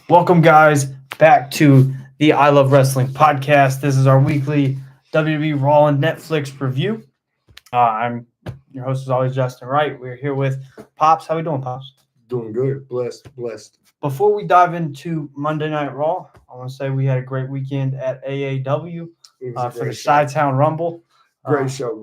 Welcome, guys, back to the I Love Wrestling podcast. This is our weekly WWE Raw and Netflix review. I'm your host, as always, Justin Wright. We're here with Pops. How we doing, Pops? Doing good. Blessed. Before we dive into Monday Night Raw, I want to say we had a great weekend at AAW for the Chi-Town Rumble. Great show.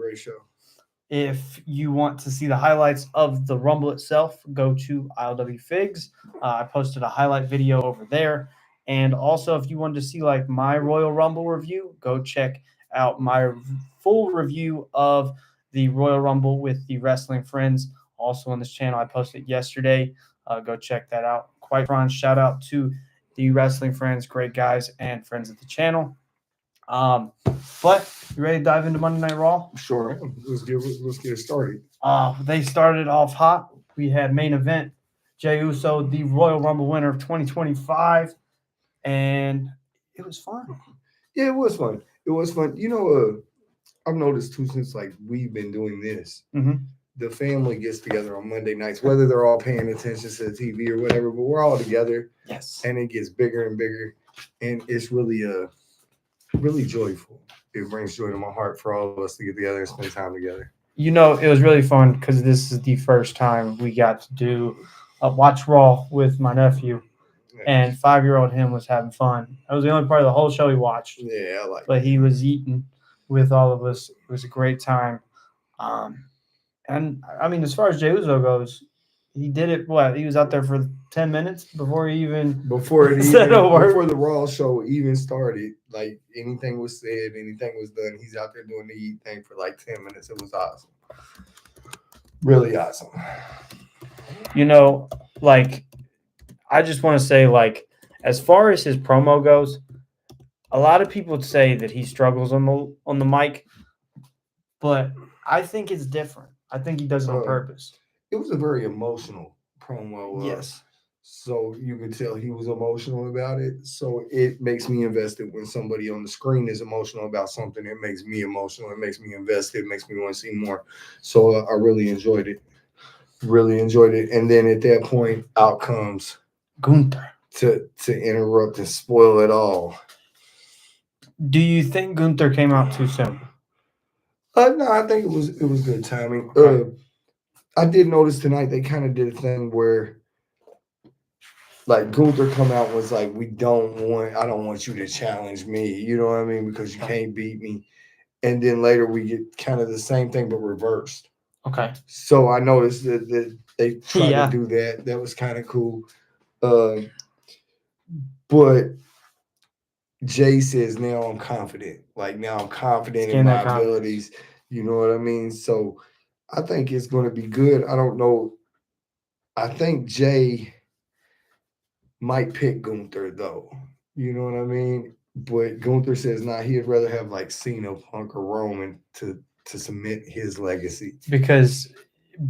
If you want to see the highlights of the Rumble itself, go to ILWPOD. I posted a highlight video over there. And also, if you wanted to see like my Royal Rumble review, go check out my full review of the Royal Rumble with the Wrestling Friends. Also on this channel, I posted yesterday. Go check that out. Quite fun. Shout out to the Wrestling Friends, great guys and friends of the channel. But you ready to dive into Monday Night Raw? Sure. Let's get it started. They started off hot. We had main event Jey Uso, the Royal Rumble winner of 2025, and it was fun. Yeah, it was fun. You know, I've noticed too since like we've been doing this. Mm-hmm. The family gets together on Monday nights, whether they're all paying attention to the TV or whatever, but we're all together. Yes. And it gets bigger and bigger, and it's really really joyful. It brings joy to my heart for all of us to get together and spend time together. You know, it was really fun because this is the first time we got to do watch Raw with my nephew, and 5-year-old him was having fun. That was the only part of the whole show he watched. Yeah, I like. But he was eating with all of us. It was a great time. And I mean, as far as Jey Uso goes, he did it. What, he was out there for 10 minutes before the Raw show even started. Like anything was said, anything was done. He's out there doing the eat thing for like 10 minutes. It was awesome, really awesome. You know, like I just want to say, like as far as his promo goes, a lot of people would say that he struggles on the mic, but I think it's different. I think he does it on purpose. It was a very emotional promo. Yes. So you could tell he was emotional about it. So it makes me invested when somebody on the screen is emotional about something. It makes me emotional. It makes me invested. It makes me want to see more. So I really enjoyed it. And then at that point, out comes Gunther to interrupt and spoil it all. Do you think Gunther came out too soon? No, I think it was good timing. I did notice tonight they kind of did a thing where like Gunther come out and was like, I don't want you to challenge me. You know what I mean? Because you can't beat me. And then later we get kind of the same thing, but reversed. Okay. So I noticed that they tried to do that. That was kind of cool. But Jey says, now I'm confident. Like now I'm confident in my abilities. You know what I mean? So I think it's going to be good. I don't know. I think Jey might pick Gunther, though. You know what I mean? But Gunther says, he'd rather have like Cena, Punk, or Roman to cement his legacy. Because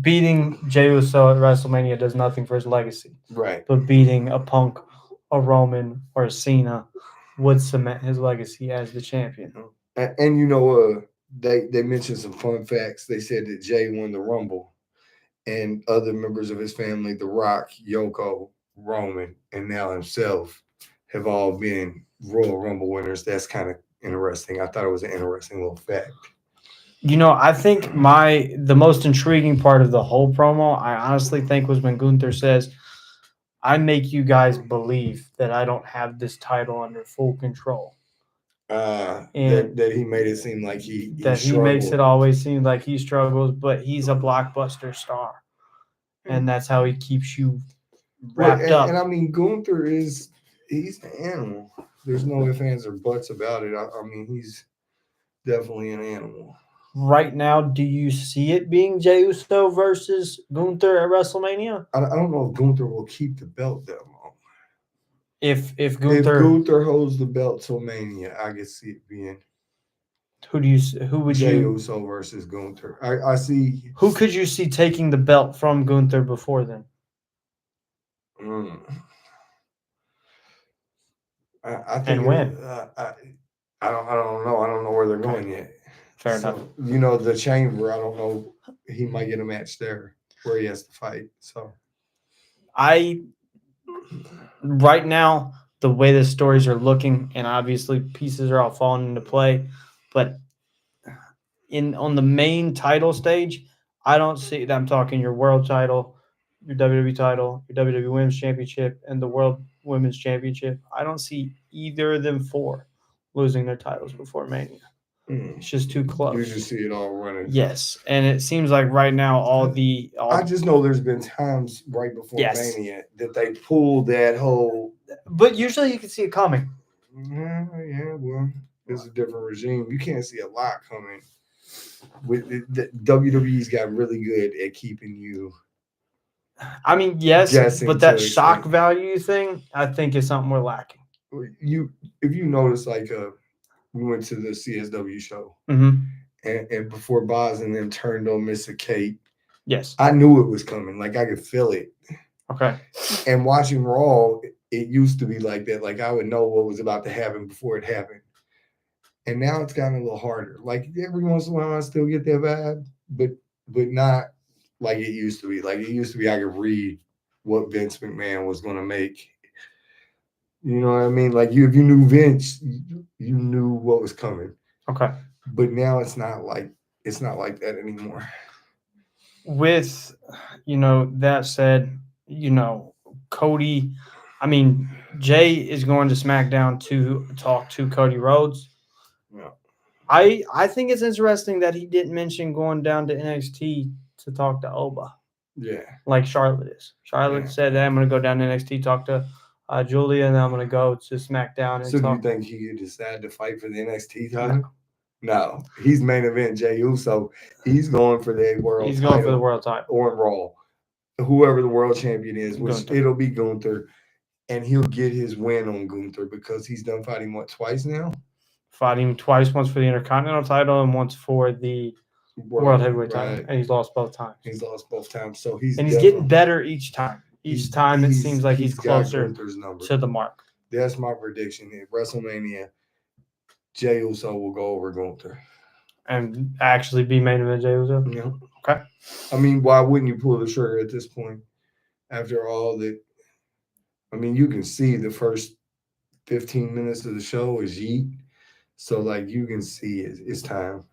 beating Jey Uso at WrestleMania does nothing for his legacy. Right. But beating a Punk, a Roman, or a Cena would cement his legacy as the champion. And you know, they mentioned some fun facts. They said that Jey won the Rumble, and other members of his family, The Rock, Yoko, Roman, and now himself, have all been Royal Rumble winners. That's kind of interesting. I thought it was an interesting little fact. You know, I think the most intriguing part of the whole promo, I honestly think, was when Gunther says, I make you guys believe that I don't have this title under full control. That he made it seem like he makes it always seem like he struggles, but he's a blockbuster star. And that's how he keeps you wrapped up. And I mean, Gunther he's an animal. There's no ifs, ands, or buts about it. I mean, he's definitely an animal. Right now, do you see it being Jey Uso versus Gunther at WrestleMania? I don't know if Gunther will keep the belt that long. If Gunther holds the belt till Mania, I could see it being. Jey Uso versus Gunther. I see. Who could you see taking the belt from Gunther before then? I think. And when? I don't know. I don't know where they're going yet. Fair enough. You know, the Chamber, I don't know. He might get a match there where he has to fight. So Right now, the way the stories are looking, and obviously pieces are all falling into play, but on the main title stage, I don't see that. I'm talking your world title, your WWE title, your WWE Women's Championship, and the World Women's Championship. I don't see either of them four losing their titles before Mania. It's just too close. You just see it all running. Yes, and it seems like right now I just know there's been times right before Mania that they pulled that whole. But usually you can see it coming. Yeah, well, it's a different regime. You can't see a lot coming. With the WWE's got really good at keeping you. I mean, yes, but that shock value thing, I think, is something we're lacking. If you notice, like, we went to the CSW show, and before Boz and them turned on Mr. Kate, yes, I knew it was coming. Like, I could feel it. Okay. And watching Raw, it used to be like that. Like, I would know what was about to happen before it happened. And now it's gotten a little harder. Like, every once in a while, I still get that vibe, but not like it used to be. Like, it used to be I could read what Vince McMahon was going to make. You know what I mean? Like, if you knew Vince, you knew what was coming. Okay. But now it's not like that anymore. With, that said, Cody, I mean, Jey is going to SmackDown to talk to Cody Rhodes. Yeah. I think it's interesting that he didn't mention going down to NXT to talk to Oba. Yeah. Like Charlotte is. Charlotte said, hey, I'm going to go down to NXT, talk to Julia, and then I'm going to go to SmackDown. And so do you think he could decide to fight for the NXT title? No. He's main event Jey Uso. He's going for the world title. He's going for the world title. Or Raw. Whoever the world champion is, which Gunther. It'll be Gunther. And he'll get his win on Gunther because he's done fighting, twice now? Fighting twice, once for the Intercontinental title and once for the World Heavyweight title. And he's lost both times. So he's getting better each time. Each time it seems like he's closer to the mark. That's my prediction. At WrestleMania, Jey Uso will go over Gunther. And actually be main event Jey Uso? Yeah. Okay. I mean, why wouldn't you pull the trigger at this point? After all that, I mean, you can see the first 15 minutes of the show is Yeet. So, like, you can see it's time.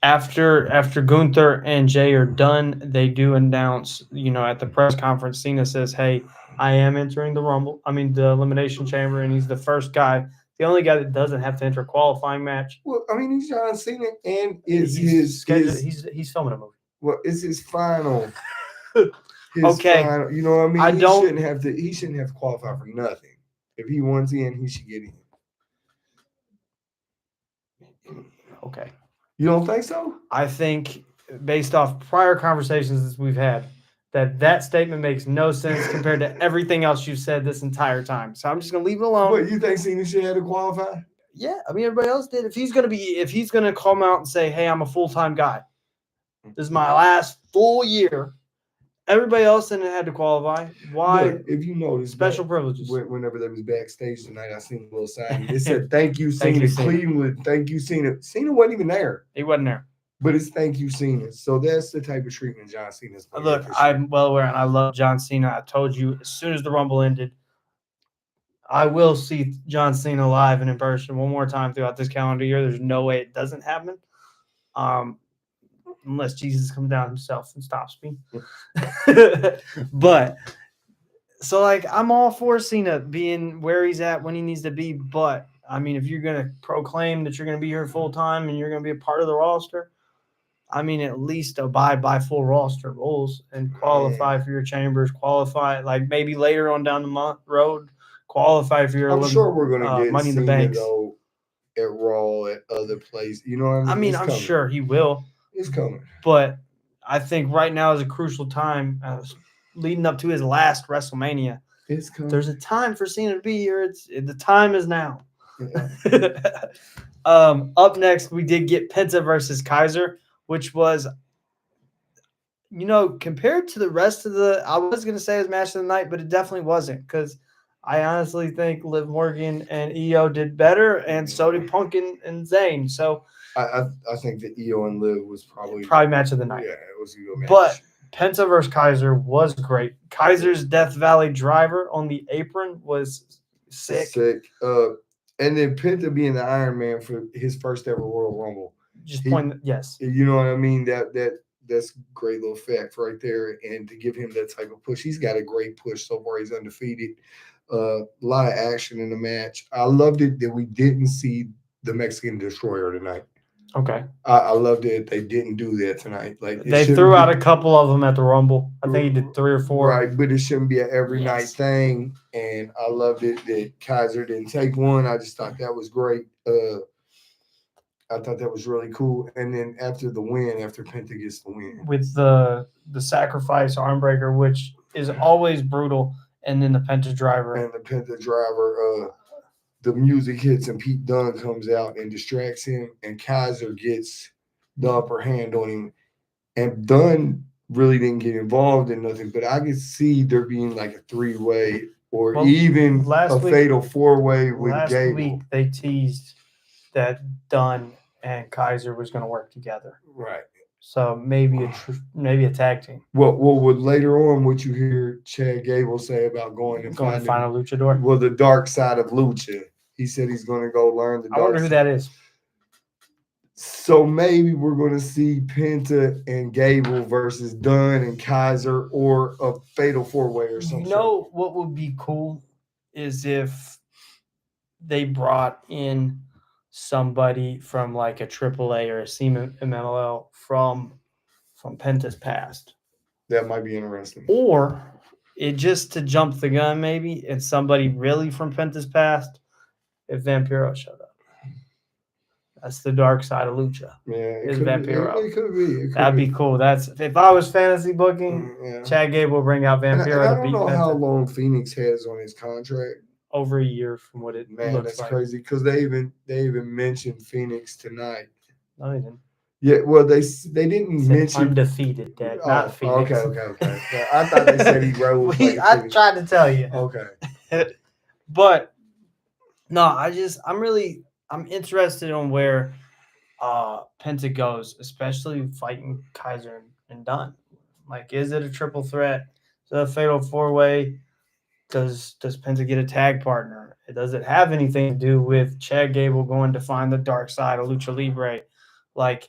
After Gunther and Jey are done, they do announce, at the press conference, Cena says, hey, I am entering the Elimination Chamber, and he's the first guy, the only guy that doesn't have to enter a qualifying match. Well, I mean, he's John Cena, and he's filming a movie. Well, it's his final. Final, you know what I mean? He shouldn't have to qualify for nothing. If he wants in, he should get in. Okay. You don't think so? I think, based off prior conversations that we've had, that statement makes no sense compared to everything else you've said this entire time. So I'm just gonna leave it alone. What, you think Cena should have to qualify? Yeah, I mean, everybody else did. If he's gonna come out and say, "Hey, I'm a full-time guy. This is my last full year," everybody else then had to qualify. Why? Look, if you notice, special privileges. Whenever they was backstage tonight, I seen a little sign. It said, "Thank you, Cena." Cleveland. Thank you, Cena. Cena wasn't even there. He wasn't there. But it's thank you, Cena. So that's the type of treatment John Cena's going to get. Look, I'm well aware, and I love John Cena. I told you as soon as the Rumble ended, I will see John Cena live and in person one more time throughout this calendar year. There's no way it doesn't happen. Unless Jesus comes down himself and stops me. But so, like, I'm all for Cena being where he's at when he needs to be. But I mean, if you're gonna proclaim that you're gonna be here full time and you're gonna be a part of the roster, I mean, at least abide by full roster rules and qualify for your chambers. Qualify, like, maybe later on down the road, qualify for your. I'm sure we're gonna get Money in the Cena Banks though at Raw, at other places. You know what I mean? I'm sure he will. It's coming. But I think right now is a crucial time, leading up to his last WrestleMania. It's coming. There's a time for Cena to be here. The time is now. Yeah. Up next, we did get Penta versus Kaiser, which was, compared to the rest of I was going to say it was match of the night, but it definitely wasn't, because I honestly think Liv Morgan and Io did better, and so did Punk and Zayn. So I think that Io and Liv was probably match of the night. Yeah, it was a good match. But Penta vs Kaiser was great. Kaiser's Death Valley driver on the apron was sick. And then Penta being the Iron Man for his first ever Royal Rumble. Yes. You know what I mean? That's great little fact right there. And to give him that type of push, he's got a great push so far. He's undefeated. A lot of action in the match. I loved it that we didn't see the Mexican Destroyer tonight. Okay. I loved it. They didn't do that tonight. Like they threw out a couple of them at the Rumble. I think he did 3 or 4. Right, but it shouldn't be an every night thing. And I loved it that Kaiser didn't take one. I just thought that was great. I thought that was really cool. And then after the win, after Penta gets the win, with the sacrifice armbreaker, which is always brutal, and then the Penta driver. The music hits and Pete Dunne comes out and distracts him, and Kaiser gets the upper hand on him. And Dunne really didn't get involved in nothing, but I could see there being like a 3-way or even a fatal 4-way with Gable. Last week they teased that Dunne and Kaiser was going to work together. Right. So maybe a tag team. Well, later on, what you hear Chad Gable say about going to find a luchador? Well, the dark side of lucha. He said he's going to go learn the dark side. I wonder who that is. So maybe we're going to see Penta and Gable versus Dunne and Kaiser, or a fatal 4-way or something. You know what would be cool is if they brought in somebody from like a AAA or a CMLL from Penta's past. That might be interesting. Or it just to jump the gun, maybe it's somebody really from Penta's past. If Vampiro showed up, that's the dark side of lucha. Yeah, is Vampiro. It could be. That'd be cool. That's if I was fantasy booking. Chad Gable will bring out Vampiro. I don't know how long Phoenix has on his contract. Over a year from what it looks that's like. Crazy because they even mentioned Phoenix tonight. No, they didn't. Yeah, well, they didn't mention undefeated, Dad, not Phoenix. Okay. Yeah, I thought they said he rose. I tried to tell you. Okay, but no, I'm interested on where Penta goes, especially fighting Kaiser and Dunne. Like, is it a triple threat? Is it a fatal 4-way? Does Penta get a tag partner? Does it have anything to do with Chad Gable going to find the dark side of Lucha Libre? Like,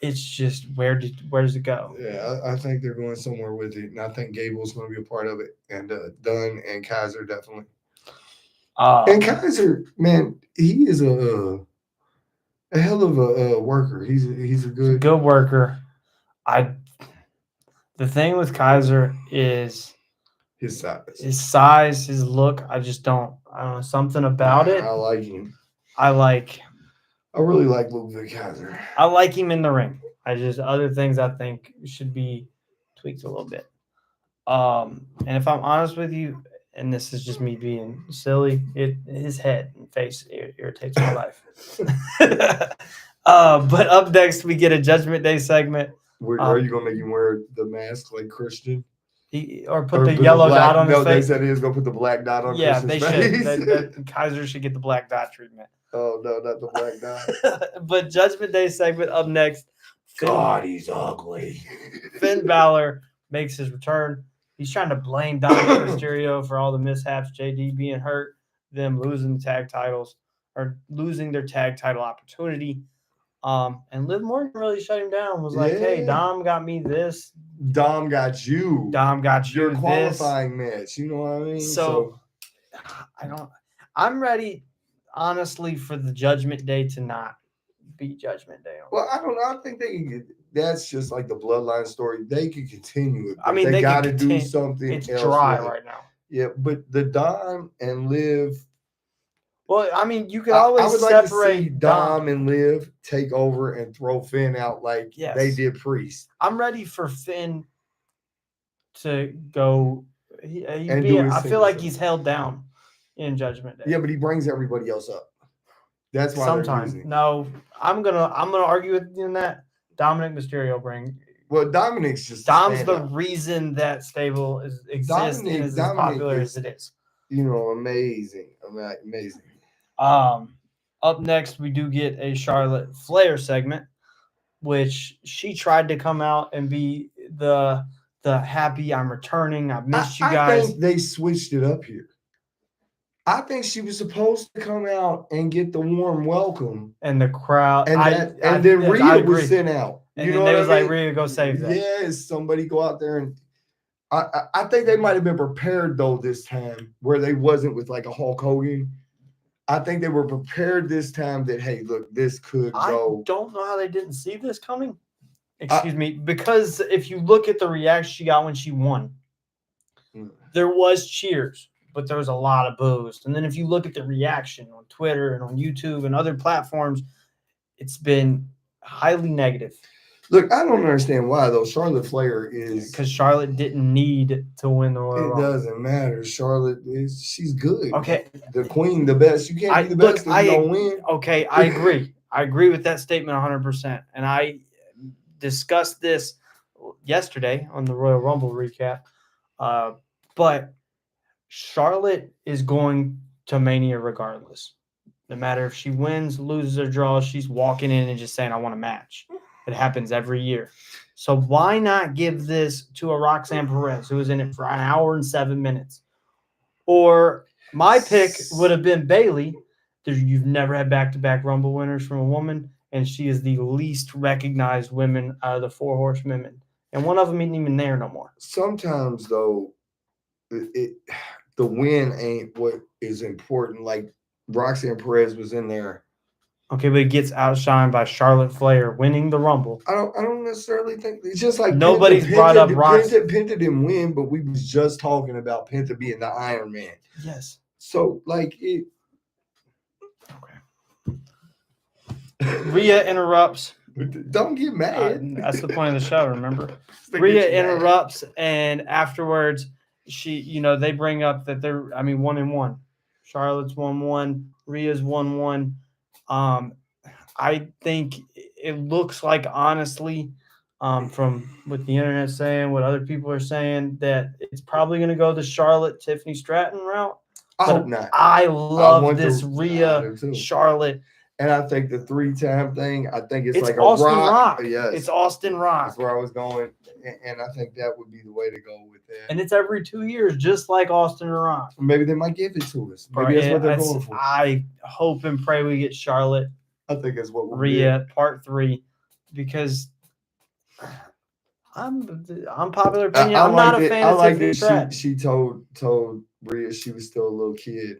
it's just where does it go? Yeah, I think they're going somewhere with it, and I think Gable's going to be a part of it, and Dunne and Kaiser definitely. And Kaiser, man, he is a hell of a worker. He's a good worker. The thing with Kaiser is his size, his look. I don't know, something about it. I like him. I really like Ludwig Kaiser. I like him in the ring. Other things I think should be tweaked a little bit. And if I'm honest with you, and this is just me being silly, his head and face irritates my life. But up next, we get a Judgment Day segment. Are you going to make him wear the mask like Christian? Or put the yellow dot on his face? No, they said he was going to put the black dot on Christian's face. Yeah, they should. Kaiser should get the black dot treatment. Oh, no, not the black dot. But Judgment Day segment up next. God, he's ugly. Finn Balor makes his return. He's trying to blame Dominic Mysterio for all the mishaps, JD being hurt, them losing the tag titles, or losing their tag title opportunity. And Liv Morgan really shut him down. Was like, hey, Dom got me this. Dom got you. Your qualifying match. You know what I mean? So I'm ready, honestly, for the Judgment Day to not be Judgment Day. Well, I don't know. I think they can that's just like the bloodline story. They can continue it. I mean, they got to do something. It's dry right now. Yeah, but the Dom and Liv. Well, I mean, you can always separate like to see Dom and Liv take over and throw Finn out like they did Priest. I'm ready for Finn to go. I feel like he's held down in Judgment Day. Yeah, but he brings everybody else up. That's why sometimes. No, I'm gonna argue with you in that. Dominic Mysterio Well, Dominic's just Dom's the reason that stable exists and is as popular as it is. You know, amazing. Up next, we do get a Charlotte Flair segment, which she tried to come out and be the happy I'm returning. I've missed you I guys. think they switched it up here. I think she was supposed to come out and get the warm welcome, and the crowd, and then Rhea was sent out. And then they was like, Rhea, go save that. Yes, somebody go out there and. I think they might have been prepared though this time, where they wasn't with like a Hulk Hogan. I think they were prepared this time that, hey, look, this could go. I don't know how they didn't see this coming. Excuse me, because if you look at the reaction she got when she won, there was cheers, but there was a lot of boos. And then if you look at the reaction on Twitter and on YouTube and other platforms, it's been highly negative. Look, I don't understand why though. Charlotte Flair is because Charlotte didn't need to win the Royal Rumble. It doesn't matter. Charlotte she's good. Okay, the queen, the best. You can't be the best if you don't win. Okay, I agree. I agree with that statement 100%. And I discussed this yesterday on the Royal Rumble recap. But Charlotte is going to Mania regardless. No matter if she wins, loses, or draws, she's walking in and just saying, I want a match. It happens every year. So why not give this to a Roxanne Perez who was in it for an hour and 7 minutes? Or my pick would have been Bayley. You've never had back-to-back Rumble winners from a woman, and she is the least recognized women out of the 4 horsewomen. And one of them isn't even there no more. Sometimes, though, the win ain't what is important. Like Roxanne Perez was in there. Okay, but it gets outshined by Charlotte Flair winning the Rumble. I don't necessarily think it's just like nobody's brought up Roxanne. Penta didn't win, but we was just talking about Penta being the Iron Man. Yes. So like it. Okay. Rhea interrupts. Don't get mad. That's the point of the show. Remember, Rhea interrupts, and afterwards, they bring up that they're 1-1. Charlotte's 1-1. Rhea's 1-1. I think it looks like, honestly, from what the internet saying, what other people are saying, that it's probably going to go the Charlotte Tiffany Stratton route. I hope not. I love this Rhea Charlotte. And I think the 3-time thing, I think it's like Austin a rock. Yes. It's Austin Rock. That's where I was going. And I think that would be the way to go with that. And it's every 2 years, just like Austin Rock. Maybe they might give it to us. Maybe that's what they're going for. I hope and pray we get Charlotte. I think that's what we'll Rhea part 3, because I'm popular opinion. I'm not a fan of Tiffany Stratton. She told Rhea she was still a little kid.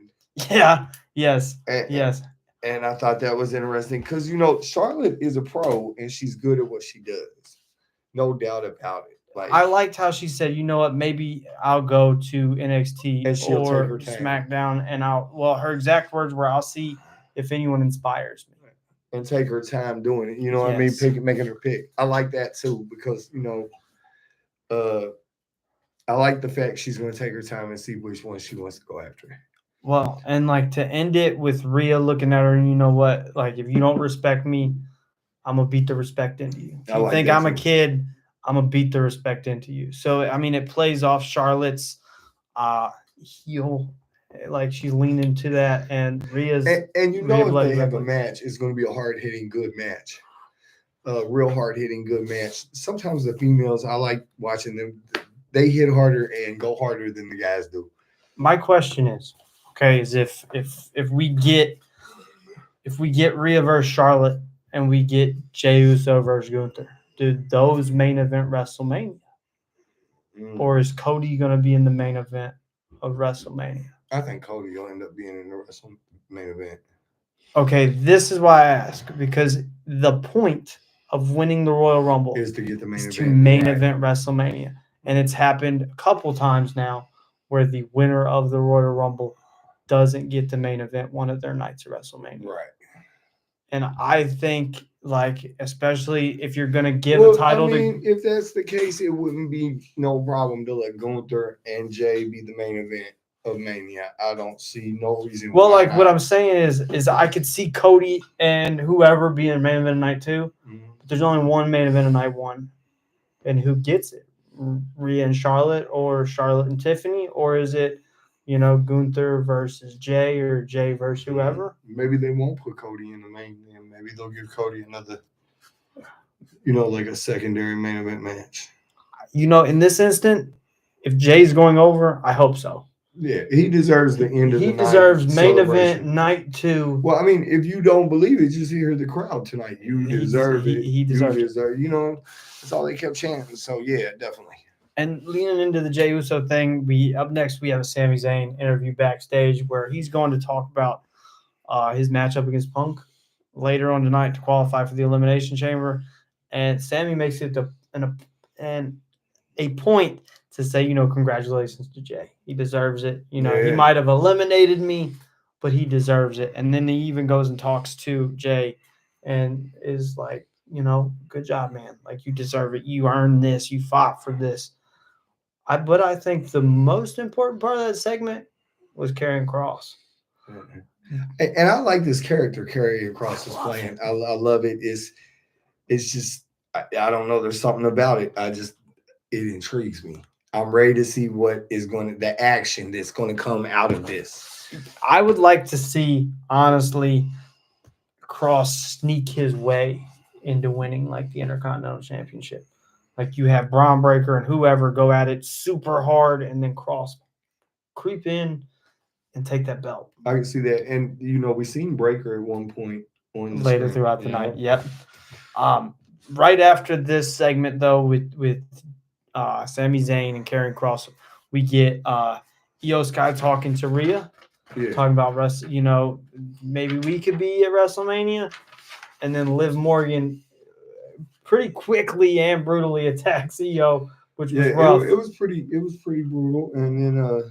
Yeah. Yes. Yes. And I thought that was interesting because, Charlotte is a pro and she's good at what she does. No doubt about it. I liked how she said, you know what, maybe I'll go to NXT or SmackDown and her exact words were, I'll see if anyone inspires me. And take her time doing it. You know what I mean? Making her pick. I like that too because, I like the fact she's going to take her time and see which one she wants to go after. Well, and to end it with Rhea looking at her, and you know what? If you don't respect me, I'm going to beat the respect into you. If you think I'm a kid, I'm going to beat the respect into you. So, it plays off Charlotte's heel. She's leaning to that, and Rhea's. And if they have a match, it's going to be a hard-hitting, good match. A real hard-hitting, good match. Sometimes the females, I like watching them. They hit harder and go harder than the guys do. My question is, is if we get Rhea versus Charlotte and we get Jey Uso versus Gunther, do those main event WrestleMania? Or is Cody going to be in the main event of WrestleMania? I think Cody will end up being in the main event. Okay, this is why I ask, because the point of winning the Royal Rumble is to get the main event WrestleMania. And it's happened a couple times now where the winner of the Royal Rumble doesn't get the main event one of their nights of WrestleMania. Right. And I think, especially if you're going to give a title if that's the case, it wouldn't be no problem to let Gunther and Jey be the main event of Mania. I don't see no reason why not. What I'm saying is I could see Cody and whoever being a main event of night 2. But there's only one main event of night 1. And who gets it? Rhea and Charlotte, or Charlotte and Tiffany, or is it, Gunther versus Jey, or Jey versus whoever? Maybe they won't put Cody in the main. Maybe they'll give Cody another, like a secondary main event match. in this instant, if Jay's going over, I hope so. Yeah, he deserves the end of the night. He deserves main event night 2. Well, I mean, if you don't believe it, just hear the crowd tonight. You deserve it. He deserves it. That's all they kept chanting. So yeah, definitely. And leaning into the Jey Uso thing, up next we have a Sami Zayn interview backstage where he's going to talk about his matchup against Punk later on tonight to qualify for the Elimination Chamber. And Sami makes it a point to say, congratulations to Jay. He deserves it. He might have eliminated me, but he deserves it. And then he even goes and talks to Jay and is like, good job, man. Like, you deserve it. You earned this. You fought for this. But I think the most important part of that segment was Karrion Kross. And I like this character Karrion Kross is playing. I love it. It's just I don't know. There's something about it. It intrigues me. I'm ready to see the action that's going to come out of this. I would like to see, honestly, Kross sneak his way into winning like the Intercontinental Championship. Like you have Braun Breaker and whoever go at it super hard, and then Kross creep in and take that belt. I can see that, and we've seen Breaker at one point on later throughout the night. Yep. Right after this segment, though, with Sami Zayn and Karrion Kross, we get Io Sky talking to Rhea, talking about maybe we could be at WrestleMania, and then Liv Morgan pretty quickly and brutally attacks Io, which was rough. It was pretty brutal, and then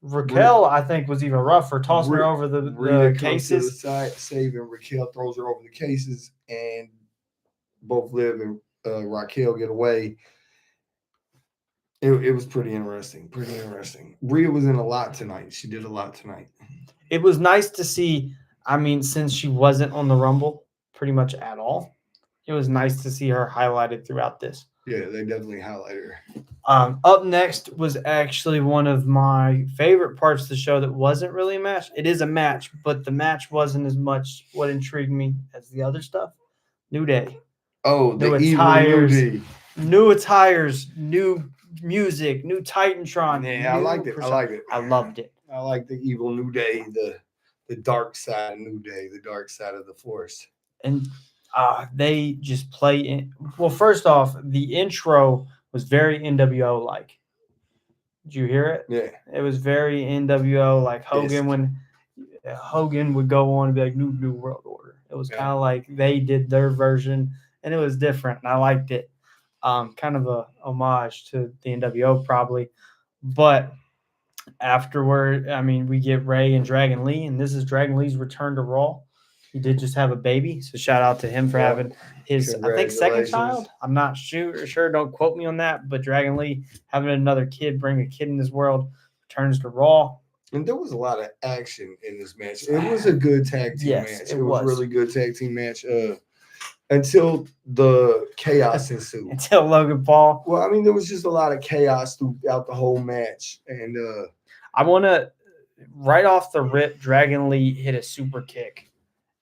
Raquel, I think, was even rougher, tossing her over the cases. To the side, saving Raquel, throws her over the cases, and both Liv and Raquel get away. It was pretty interesting. Rhea was in a lot tonight. She did a lot tonight. It was nice to see. I mean, since she wasn't on the Rumble pretty much at all, it was nice to see her highlighted throughout this. Yeah, they definitely highlighted her. Up next was actually one of my favorite parts of the show that wasn't really a match. It is a match, but the match wasn't as much what intrigued me as the other stuff. New Day. Oh, the attires, new attires, new music, new Titantron. Yeah, I liked it. I loved it. I like the evil New Day, the dark side of New Day, the dark side of the Force. And they just play in. Well, first off, the intro was very NWO like. Did you hear it? Yeah. It was very NWO like Hogan when Hogan would go on and be like New World Order. It was kind of like they did their version, and it was different, and I liked it. Kind of a homage to the NWO probably. But afterward, I mean, we get Ray and Dragon Lee, and this is Dragon Lee's return to Raw. He did just have a baby, so shout out to him for having his, I think, second child. I'm not sure. Don't quote me on that. But Dragon Lee having another kid, bring a kid in this world, returns to Raw. And there was a lot of action in this match. It was a good tag team match. It was a really good tag team match until the chaos ensued. Until Logan Paul. Well, I mean, there was just a lot of chaos throughout the whole match. And I want to, right off the rip, Dragon Lee hit a super kick.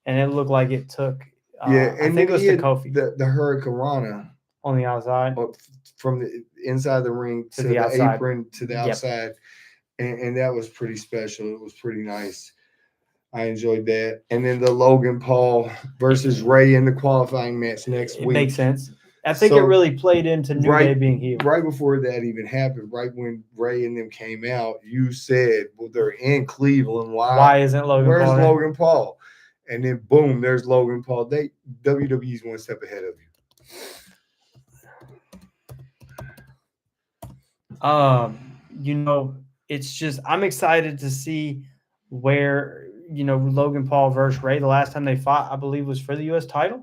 And it looked like it took, and I think it was the Kofi. The Hurricane Rana. On the outside. From the inside the ring to the apron to the outside. And that was pretty special. It was pretty nice. I enjoyed that. And then the Logan Paul versus Ray in the qualifying match next week. It makes sense. I think it really played into New Day being healed. Right before that even happened, right when Ray and them came out, you said, well, they're in Cleveland. Why isn't Logan Paul? Where's Logan Paul? And then, boom, there's Logan Paul. WWE's one step ahead of you. It's just I'm excited to see where, Logan Paul versus Ray. The last time they fought, I believe, was for the U.S. title.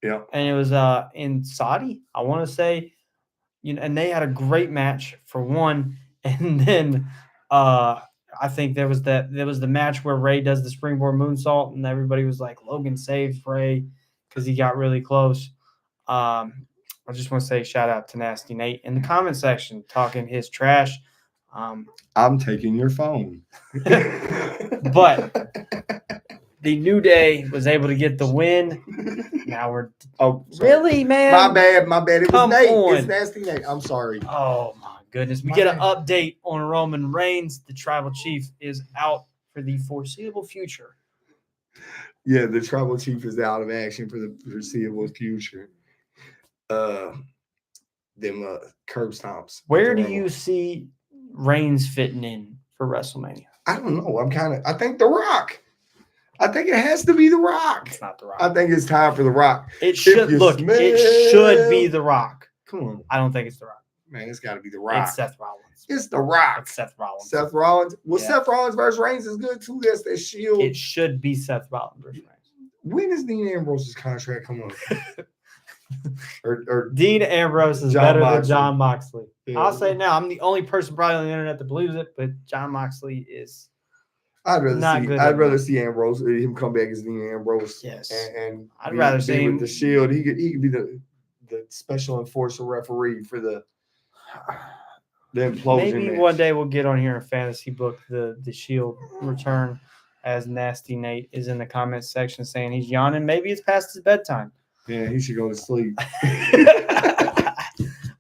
Yeah. And it was in Saudi, I want to say. And they had a great match for one. And then I think there was the match where Ray does the springboard moonsault, and everybody was like, Logan saved Ray because he got really close. I just want to say shout out to Nasty Nate in the comment section talking his trash. I'm taking your phone. But The New Day was able to get the win. Now we're really, man. My bad. It was Nate. On. It's Nasty Nate. I'm sorry. Oh my goodness. We get an update on Roman Reigns. The Tribal Chief is out for the foreseeable future. Yeah, the Tribal Chief is out of action for the foreseeable future. Them curb stomps. Where do you see Reigns fitting in for WrestleMania? I don't know. I think The Rock. I think it has to be The Rock. It's not The Rock. I think it's time for The Rock. It should it should be The Rock. Come on. I don't think it's The Rock. Man, it's got to be The Rock. It's Seth Rollins. It's The Rock. It's Seth Rollins. Seth Rollins. Well, yeah. Seth Rollins versus Reigns is good too. That's that Shield. It should be Seth Rollins versus Reigns. When does Dean Ambrose's contract come up? or Dean Ambrose is better than John Moxley. Yeah. I'll say now, I'm the only person probably on the internet that believes it, but John Moxley is I'd rather see Ambrose, him come back as Dean Ambrose. Yes. And I'd rather see him with the Shield. He could be the special enforcer referee for the implosion. Maybe match. One day we'll get on here and fantasy book the Shield return, as Nasty Nate is in the comments section saying he's yawning. Maybe it's past his bedtime. Yeah, he should go to sleep.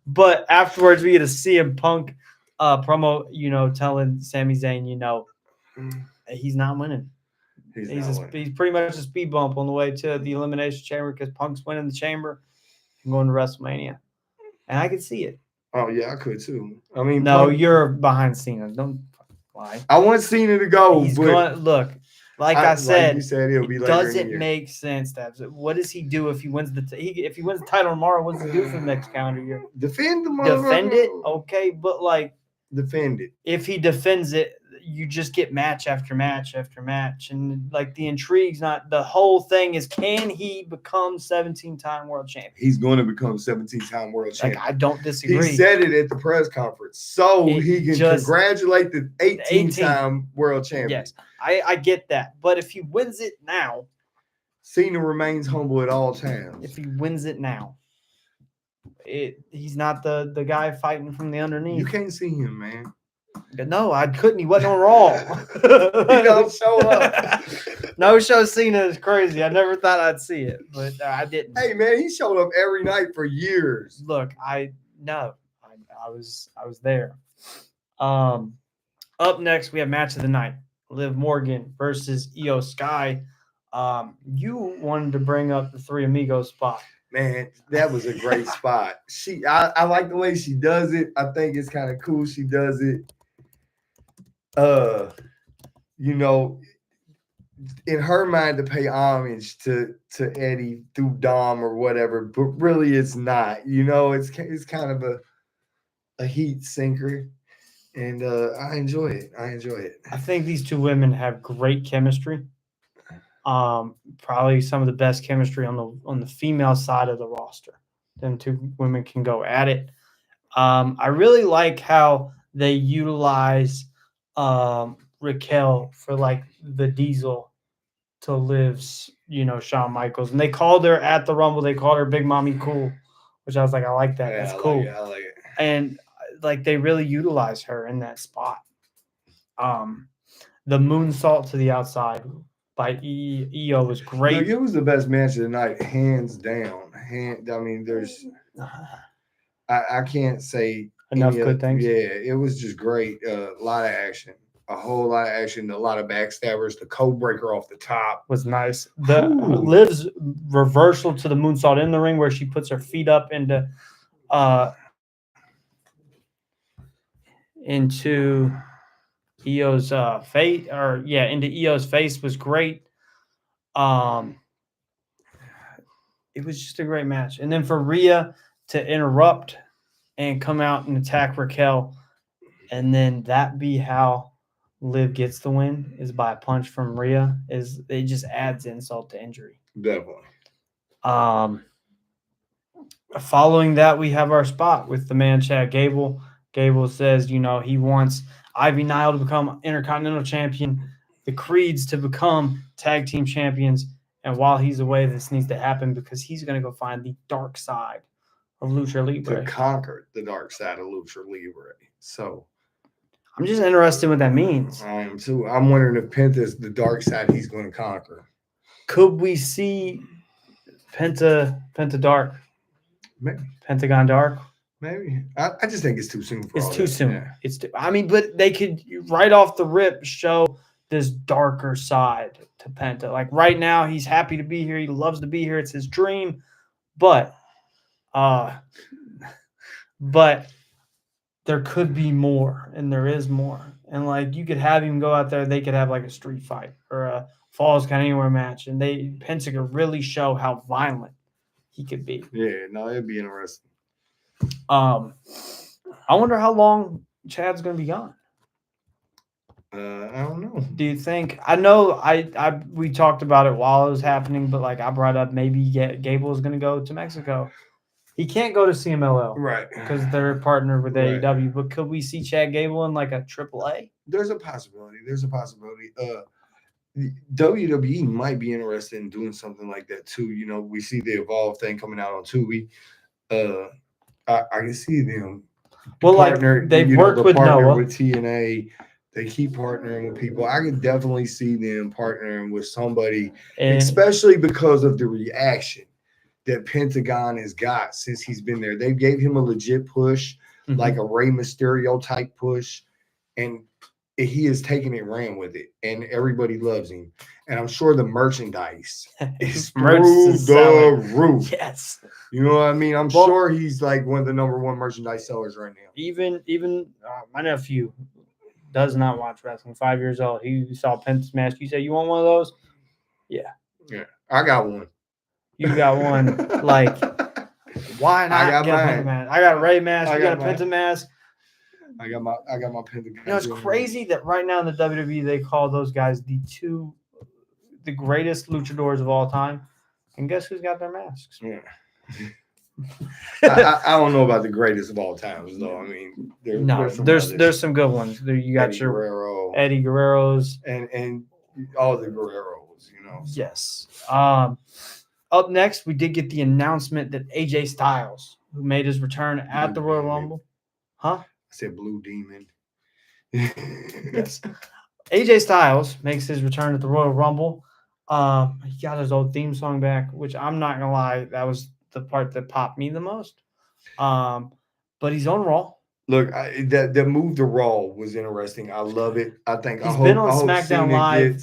But afterwards, we get a CM Punk promo, telling Sami Zayn, he's not winning. He's pretty much a speed bump on the way to the Elimination Chamber because Punk's winning the Chamber and going to WrestleMania. And I could see it. Oh, yeah, I could too. I mean, no, you're behind Cena. Don't lie. I want Cena to go. He's going. Look, like I said, you said it'll be it doesn't make sense. What does he do if he wins if he wins the title tomorrow? What does he do for the next calendar year? Defend it, okay, but defend it. If he defends it, you just get match after match after match, and the intrigue's not. The whole thing is, can he become 17-time world champion? He's going to become 17-time world champion. I don't disagree. He said it at the press conference, so he can congratulate the 18-time world champion. Yes, I get that, but if he wins it now, Cena remains humble at all times. If he wins it now, he's not the guy fighting from the underneath. You can't see him, man. No, I couldn't. He wasn't on Raw. He don't show up. No show Cena is crazy. I never thought I'd see it, but I didn't. Hey, man, he showed up every night for years. Look, I was there. Up next, we have match of the night: Liv Morgan versus Io Sky. You wanted to bring up the Three Amigos spot. Man, that was a great spot. I like the way she does it. I think it's kind of cool. She does it. In her mind to pay homage to Eddie through Dom or whatever, but really it's not. It's kind of a heat sinker, and I enjoy it. I think these two women have great chemistry. Probably some of the best chemistry on the female side of the roster. Them two women can go at it. I really like how they utilize Raquel for the Diesel to Liv's, Shawn Michaels. And they called her at the Rumble. They called her Big Mommy Cool, which I was like, I like that. Yeah, that's cool. I like it. And they really utilize her in that spot. The moonsault to the outside by Io was great. Look, it was the best match of the night, hands down. I can't say enough good things. Yeah, it was just great. A lot of action, a whole lot of action, a lot of backstabbers. The code breaker off the top was nice. The Liv's reversal to the moonsault in the ring, where she puts her feet up into Io's face, into Io's face was great. It was just a great match. And then for Rhea to interrupt and come out and attack Raquel, and then that be how Liv gets the win, is by a punch from Rhea. It just adds insult to injury. Definitely. Following that, we have our spot with the man Chad Gable. Gable says, he wants Ivy Nile to become Intercontinental Champion, the Creeds to become Tag Team Champions, and while he's away, this needs to happen because he's going to go find the dark side of Lucha Libre. To conquer the dark side of Lucha Libre. So I'm just interested in what that means. I am too. I'm wondering if Penta is the dark side he's going to conquer. Could we see Penta Dark? Maybe. Pentagon Dark? Maybe. I just think it's too soon for It's all too that. soon. Yeah. It's too, I mean, but they could right off the rip show this darker side to Penta. Like right now, he's happy to be here. He loves to be here. It's his dream. But there could be more, and there is more. And like you could have him go out there, they could have like a street fight or a Falls Count Anywhere match, and Penta could really show how violent he could be. Yeah, no, it'd be interesting. I wonder how long Chad's gonna be gone. I don't know. Do you think? I know we talked about it while it was happening, but like I brought up maybe Gable is gonna go to Mexico. He can't go to CMLL, right? Because they're partnered with AEW. But could we see Chad Gable in like a AAA? There's a possibility. WWE might be interested in doing something like that too. You know, we see the Evolve thing coming out on Tubi. I can see them. Well, like they've worked with Noah, with TNA. They keep partnering with people. I could definitely see them partnering with somebody, especially because of the reaction that Pentagon has got since he's been there. They gave him a legit push, like a Rey Mysterio type push, and he has taken it, ran with it, and everybody loves him. And I'm sure the merchandise is through the roof. Yes. You know what I mean? I'm sure he's like one of the #1 merchandise sellers right now. Even my nephew does not watch wrestling. 5 years old. He saw Penta's mask. You said, you want one of those? Yeah. Yeah. I got one. You got one. Like, why not? I got mine. Penta mask? I got a Ray mask. You got a Penta mask. I got my Penta. You know, it's crazy that right now in the WWE they call those guys the greatest luchadors of all time. And guess who's got their masks? Yeah. I don't know about the greatest of all times, though. I mean, there's some good ones. You got Eddie Guerrero's and all the Guerreros, you know. Yes. Up next, we did get the announcement that AJ Styles, who made his return at the Royal Rumble, I said Blue Demon. Yes. AJ Styles makes his return at the Royal Rumble. He got his old theme song back, which I'm not gonna lie, that was the part that popped me the most. But he's on Raw. Look, that move to Raw was interesting. I love it. I think he's been on SmackDown Live.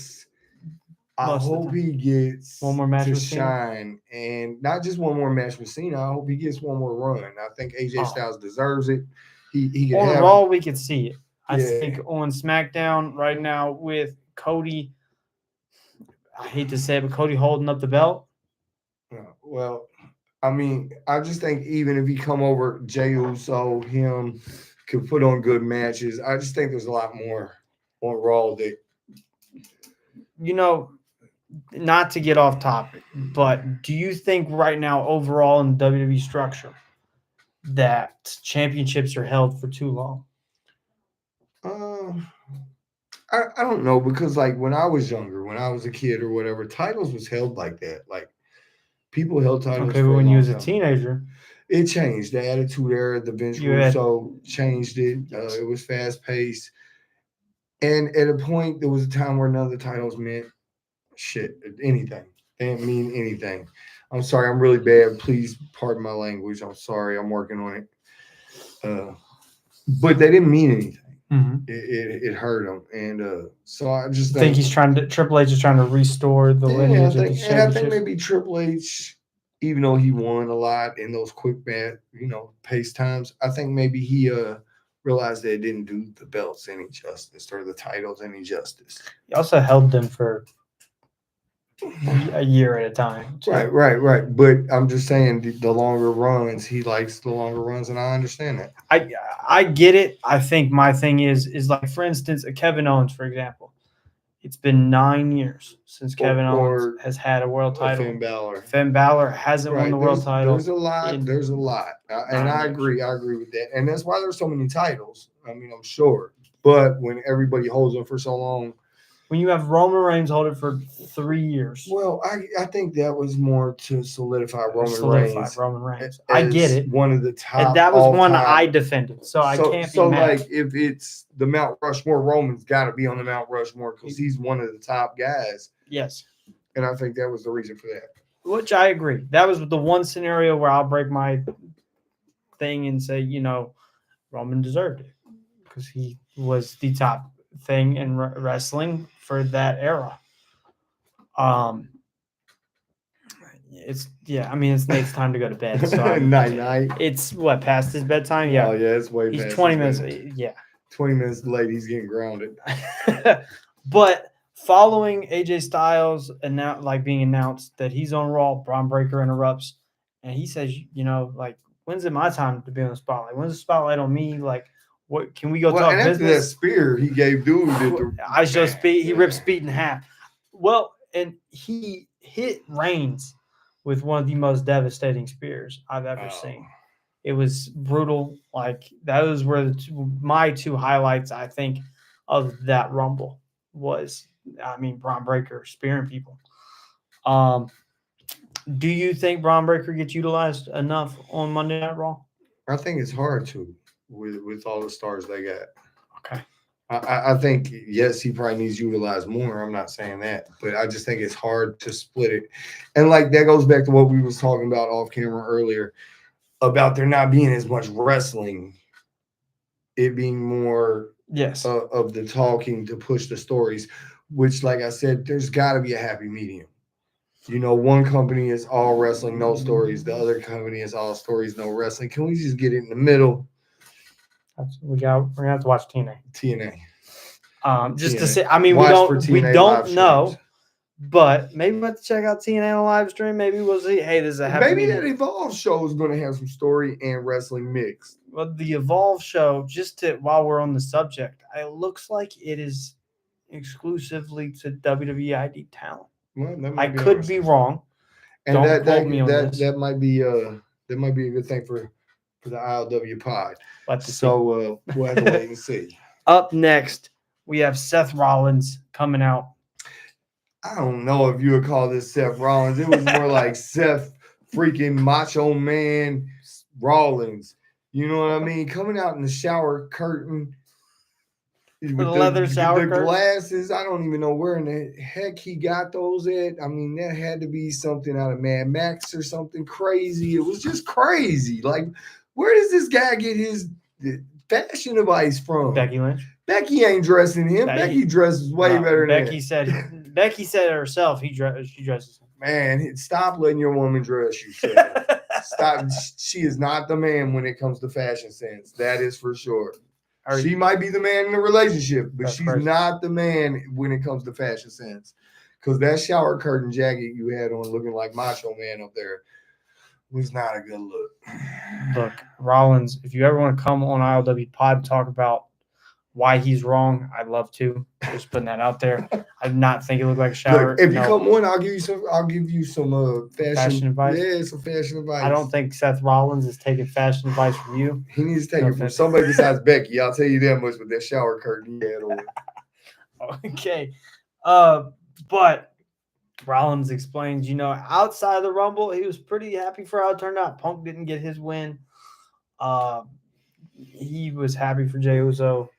I hope he gets one more match to with shine, and not just one more match with Cena. I hope he gets one more run. I think AJ Styles deserves it. He on Raw, we could see it. I think on SmackDown right now with Cody, I hate to say it, but Cody holding up the belt. Well, I mean, I just think even if he come over, Jey Uso, him could put on good matches. I just think there's a lot more on Raw that, you know, not to get off topic, but do you think right now overall in the WWE structure that championships are held for too long? I don't know, because like when I was younger, when I was a kid or whatever, titles was held like that. Like people held titles. Okay, but when you was a teenager, it changed. The Attitude Era, the Vince Russo changed it. Yes. It was fast paced, and at a point there was a time where none of the titles meant anything. They didn't mean anything. I'm sorry, I'm really bad. Please pardon my language. I'm sorry. I'm working on it. But they didn't mean anything. Mm-hmm. It hurt him, and so I just think he's trying to. Triple H is trying to restore the lineage of the championship. And I think maybe Triple H, even though he won a lot in those quick pace times, I think maybe he realized they didn't do the belts any justice or the titles any justice. He also held them for a year at a time. Too. Right. But I'm just saying the longer runs, he likes the longer runs, and I understand that. I get it. I think my thing is like, for instance, Kevin Owens, for example. It's been 9 years since Kevin Owens has had a world title. Finn Balor hasn't won the world title. There's a lot. And I agree. I agree with that. And that's why there's so many titles. I mean, I'm sure. But when everybody holds them for so long. When you have Roman Reigns hold it for 3 years. Well, I think that was more to solidify Roman Reigns. I get it. One of the top. And that was one I defended. So I can't be mad. So, like, if it's the Mount Rushmore, Roman's got to be on the Mount Rushmore because he's one of the top guys. Yes. And I think that was the reason for that. Which I agree. That was the one scenario where I'll break my thing and say, Roman deserved it because he was the top thing in wrestling for that era. It's Nate's time to go to bed. So night. It's what, past his bedtime? Yeah. Oh yeah, it's way He's past 20 his minutes. bed. Yeah. 20 minutes late, he's getting grounded. But following AJ Styles being announced that he's on Raw, Braun Breaker interrupts and he says, when's it my time to be on the spotlight? When's the spotlight on me? Like, what can we go talk and business? After that spear he gave dude I show Speed. He ripped Speed in half. Well, and he hit Reigns with one of the most devastating spears I've ever seen. It was brutal. Like, those were my two highlights, I think, of that Rumble was, Braun Breaker spearing people. Do you think Braun Breaker gets utilized enough on Monday Night Raw? I think it's hard to with all the stars they got. Okay. I think, yes, he probably needs utilized more. I'm not saying that, but I just think it's hard to split it. And like that goes back to what we was talking about off camera earlier about there not being as much wrestling, it being more of the talking to push the stories, which, like I said, there's got to be a happy medium. One company is all wrestling, no stories. The other company is all stories, no wrestling. Can we just get it in the middle? We're gonna have to watch TNA. Just TNA. To say, we don't know, streams. But maybe we'll have to check out TNA on a live stream. Maybe we'll see. Hey, there's a happy maybe that Evolve show is going to have some story and wrestling mixed. Well, the Evolve show, while we're on the subject, it looks like it is exclusively to WWE ID talent. Well, I could be wrong. And don't quote me on this. That might be a good thing for the ILWPOD. So we'll have to wait and see. Up next, we have Seth Rollins coming out. I don't know if you would call this Seth Rollins. It was more like Seth freaking Macho Man Rollins. You know what I mean? Coming out in the shower curtain. With the leather shower curtain. Glasses. I don't even know where in the heck he got those at. That had to be something out of Mad Max or something crazy. It was just crazy. Like, where does this guy get his fashion advice from? Becky Lynch. Becky ain't dressing him. Becky dresses way better than that. Becky said it herself. She dresses him. Man, stop letting your woman dress you. Stop. She is not the man when it comes to fashion sense. That is for sure. She might be the man in the relationship, but she's not the man when it comes to fashion sense. Because that shower curtain jacket you had on looking like Macho Man up there was not a good look. Look, Rollins, if you ever want to come on ILWPOD and talk about why he's wrong, I'd love to. Just putting that out there. I did not think it looked like a shower. Look, if you come on, I'll give you some fashion advice. Yeah, some fashion advice. I don't think Seth Rollins is taking fashion advice from you. He needs to take it from somebody besides Becky. I'll tell you that much with that shower curtain he had on. Okay. But Rollins explains, outside of the Rumble, he was pretty happy for how it turned out. Punk didn't get his win. He was happy for Jey Uso.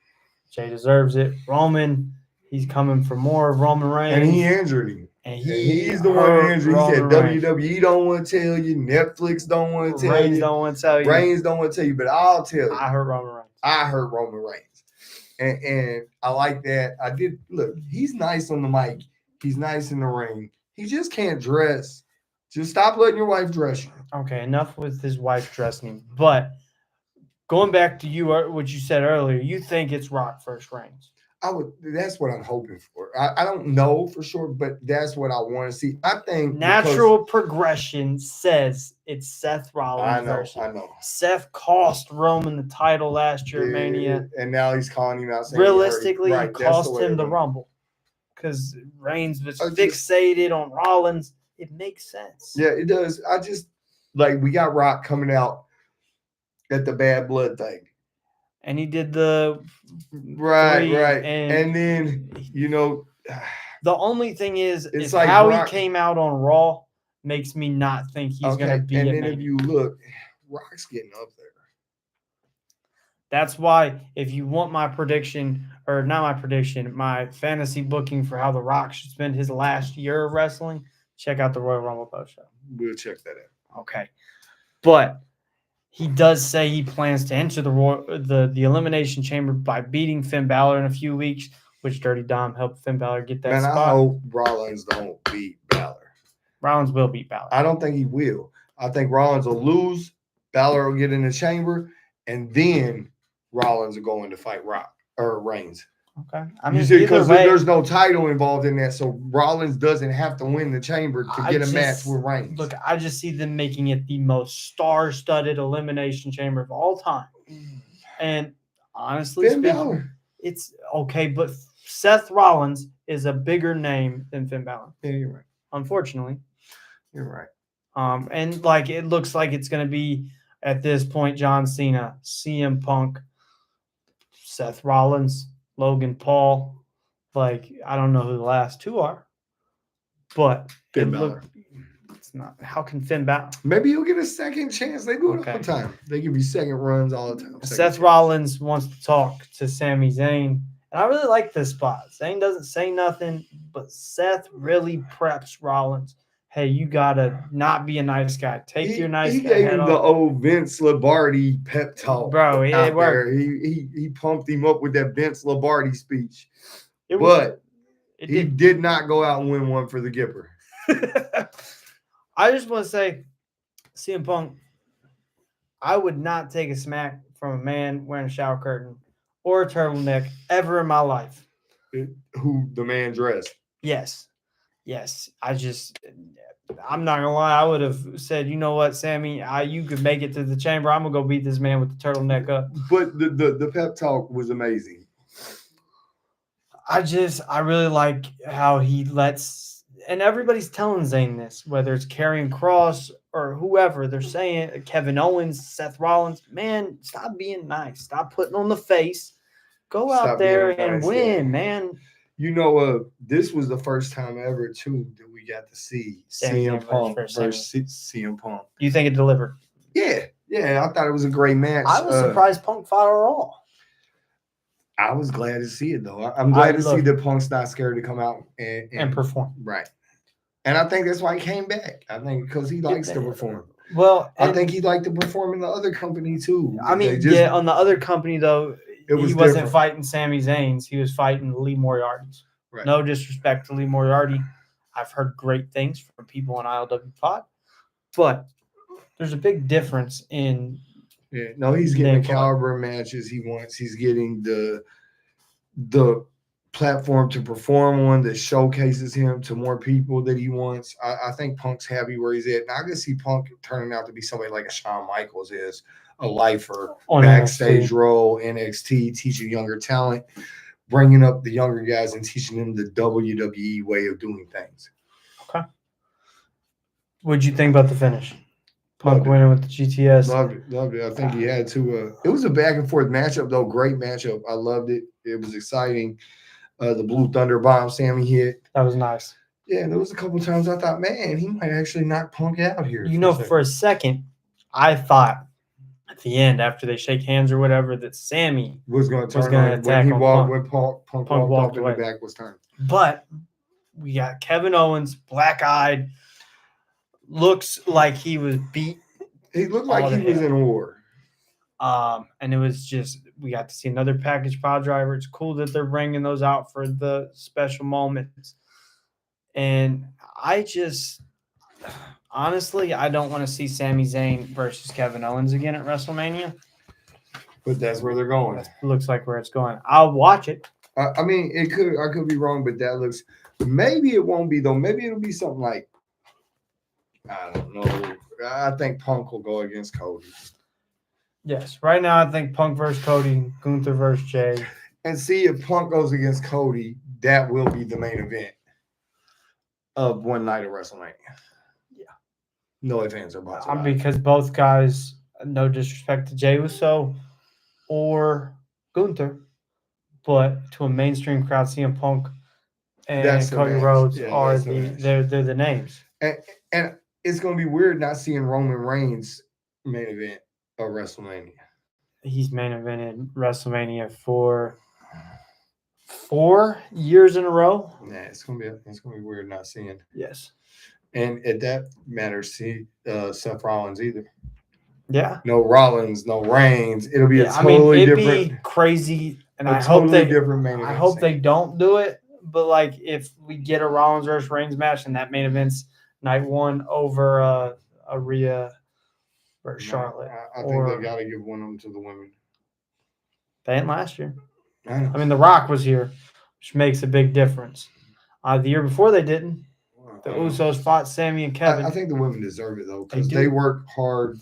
Jey deserves it. Roman, he's coming for more of Roman Reigns. And he injured him. And he's the one injured. He said WWE don't want to tell you. Netflix don't want to tell you. Reigns don't want to tell you. Reigns don't want to tell you, but I'll tell you. I heard Roman Reigns. And I like that. I did. Look, he's nice on the mic. He's nice in the ring. He just can't dress. Just stop letting your wife dress you. Okay, enough with his wife dressing him. But going back to what you said earlier, you think it's Rock versus Reigns. That's what I'm hoping for. I don't know for sure, but that's what I want to see. I think natural progression says it's Seth Rollins versus. I know. Seth cost Roman the title last year at Mania, and now he's calling him out. Saying realistically, he cost him the Rumble because Reigns was fixated on Rollins. It makes sense. Yeah, it does. I just we got Rock coming out at the Bad Blood thing. And he did the right. And then, the only thing is how Rock, he came out on Raw makes me not think he's going to be. And then if you look, Rock's getting up there. That's why if you want my prediction, or not my prediction, my fantasy booking for how The Rock should spend his last year of wrestling, check out the Royal Rumble post show. We'll check that out. Okay. But he does say he plans to enter the Elimination Chamber by beating Finn Balor in a few weeks, which Dirty Dom helped Finn Balor get that spot. I hope Rollins don't beat Balor. Rollins will beat Balor. I don't think he will. I think Rollins will lose. Balor will get in the chamber, and then Rollins will go in to fight Reigns. Okay. I mean, because there's no title involved in that, so Rollins doesn't have to win the chamber to get a match with Reigns. Look, I just see them making it the most star-studded elimination chamber of all time. And honestly speaking, it's okay, but Seth Rollins is a bigger name than Finn Balor. Yeah, you're right. Unfortunately. You're right. And like it looks like it's going to be at this point John Cena, CM Punk, Seth Rollins, Logan Paul. Like I don't know who the last two are, but it's not. How can Finn Balor? Maybe he'll get a second chance. They do it all the time. They give you second runs all the time. Seth Rollins wants to talk to Sami Zayn. And I really like this spot. Zayn doesn't say nothing, but Seth really preps Rollins. Hey, you gotta not be a nice guy. Take your nice guy. He gave him the old Vince Lombardi pep talk, bro. It worked. He pumped him up with that Vince Lombardi speech, but he did not go out and win one for the Gipper. I just want to say, CM Punk, I would not take a smack from a man wearing a shower curtain or a turtleneck ever in my life. Who the man dressed? Yes. I'm not gonna lie. I would have said, you know what, Sammy, you could make it to the chamber. I'm gonna go beat this man with the turtleneck up. But the pep talk was amazing. I really like how he lets, and everybody's telling Zayn this, whether it's Karrion Kross or whoever, they're saying Kevin Owens, Seth Rollins, man, stop being nice. Stop putting on the face. Go out there and win, man. You know, this was the first time ever, too, that we got to see CM Punk versus CM Punk. You think it delivered? Yeah, I thought it was a great match. I was surprised Punk fought at all. I was glad to see it, though. I'm glad to see that Punk's not scared to come out and perform. Right. And I think that's why he came back. I think because he likes to perform. Well, I think he liked to perform in the other company, too. I mean, on the other company, though, he wasn't fighting Sami Zayn's. He was fighting Lee Moriarty's. Right. No disrespect to Lee Moriarty. I've heard great things from people on ILWPOD. But there's a big difference in... Yeah, no, he's getting the caliber matches he wants. He's getting the platform to perform on that showcases him to more people that he wants. I think Punk's happy where he's at. And I can see Punk turning out to be somebody like a Shawn Michaels is, a lifer, backstage role, NXT, teaching younger talent, bringing up the younger guys and teaching them the WWE way of doing things. Okay. What'd you think about the finish? Punk winning with the GTS. Loved it. I think he had to. It was a back and forth matchup, though. Great matchup. I loved it. It was exciting. The Blue Thunder bomb Sammy hit. That was nice. Yeah, and there was a couple of times I thought, man, he might actually knock Punk out here. For a second, I thought at the end, after they shake hands or whatever, that Sammy was going to attack when Punk walked off in the back was turned. But we got Kevin Owens, black-eyed, looks like he was beat. He looked like he was in war. And it was just, we got to see another package pile driver. It's cool that they're bringing those out for the special moments. And honestly, I don't want to see Sami Zayn versus Kevin Owens again at WrestleMania. But that's where they're going. It looks like where it's going. I'll watch it. I mean, I could be wrong, but that looks, maybe it won't be, though. Maybe it'll be something like, I don't know. I think Punk will go against Cody. Yes. Right now, I think Punk versus Cody, Gunther versus Jey. And see, if Punk goes against Cody, that will be the main event of one night of WrestleMania. Yeah. No ifs, ands, or buts. Because both guys, no disrespect to Jey Uso or Gunther, but to a mainstream crowd, CM Punk and Cody Rhodes are they're the names. And it's going to be weird not seeing Roman Reigns main event of WrestleMania. He's main evented WrestleMania for 4 years in a row. Nah, it's gonna be weird not seeing. Yes. And at that matter, see Seth Rollins either. Yeah. No Rollins, no Reigns. It'll be a I mean, totally it'd different. be crazy, and I totally hope they different main event. I hope they don't do it. But like, if we get a Rollins versus Reigns match, and that main event's night 1 over Rhea or Charlotte, I think they got to give one of them to the women. They didn't last year. I mean, The Rock was here, which makes a big difference. The year before they didn't. The Usos fought Sami and Kevin. I think the women deserve it though because they work hard.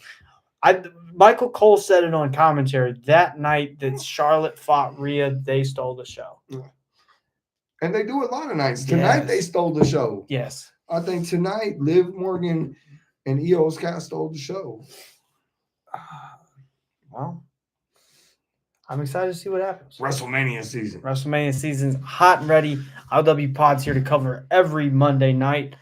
Michael Cole said it on commentary that night that Charlotte fought Rhea. They stole the show. And they do a lot of nights. Tonight they stole the show. Yes. I think tonight Liv Morgan and Io Sky stole the show. Well, I'm excited to see what happens. WrestleMania season's hot and ready. ILWPOD's here to cover every Monday night.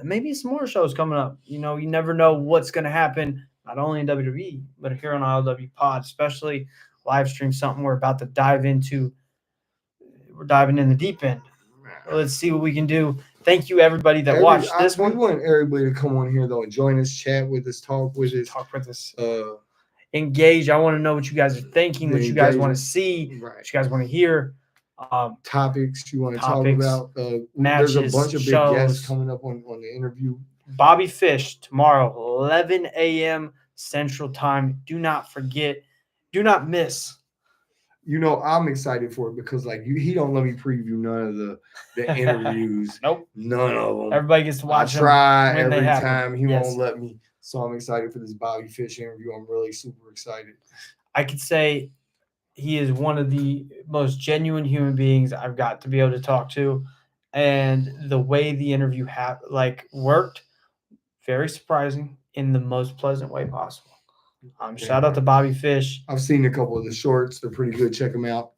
Maybe some more shows coming up. You never know what's going to happen, not only in WWE, but here on ILWPOD, especially live stream something we're about to dive into. We're diving in the deep end. Let's see what we can do. Thank you, everybody that watched this one. We want everybody to come on here, though, and join us, chat with us, talk with us. Engage. I want to know what you guys are thinking, what you guys want to see, what you guys want to hear. Topics you want to talk about. Matches, there's a bunch of big guests coming up on the interview. Bobby Fish tomorrow, 11 a.m. Central Time. Do not forget. Do not miss. I'm excited for it because he don't let me preview none of the interviews. Nope. None of them. Everybody gets to watch them. I try every time. He won't let me. So I'm excited for this Bobby Fish interview. I'm really super excited. I could say he is one of the most genuine human beings I've got to be able to talk to. And the way the interview worked, very surprising in the most pleasant way possible. Shout out to Bobby Fish. I've seen a couple of the shorts. They're pretty good. Check them out.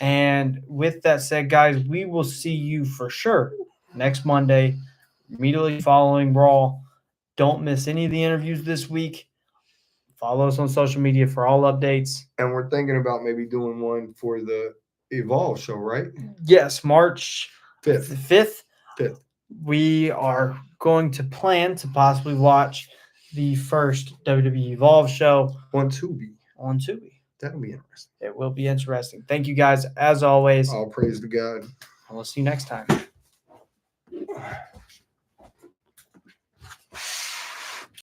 And with that said, guys, we will see you for sure next Monday, immediately following Raw. Don't miss any of the interviews this week. Follow us on social media for all updates. And we're thinking about maybe doing one for the Evolve show, right? Yes, March 5th. We are going to plan to possibly watch the first WWE Evolve show on Tubi. That'll be interesting. It will be interesting. Thank you guys, as always. All praise to God. And we'll see you next time.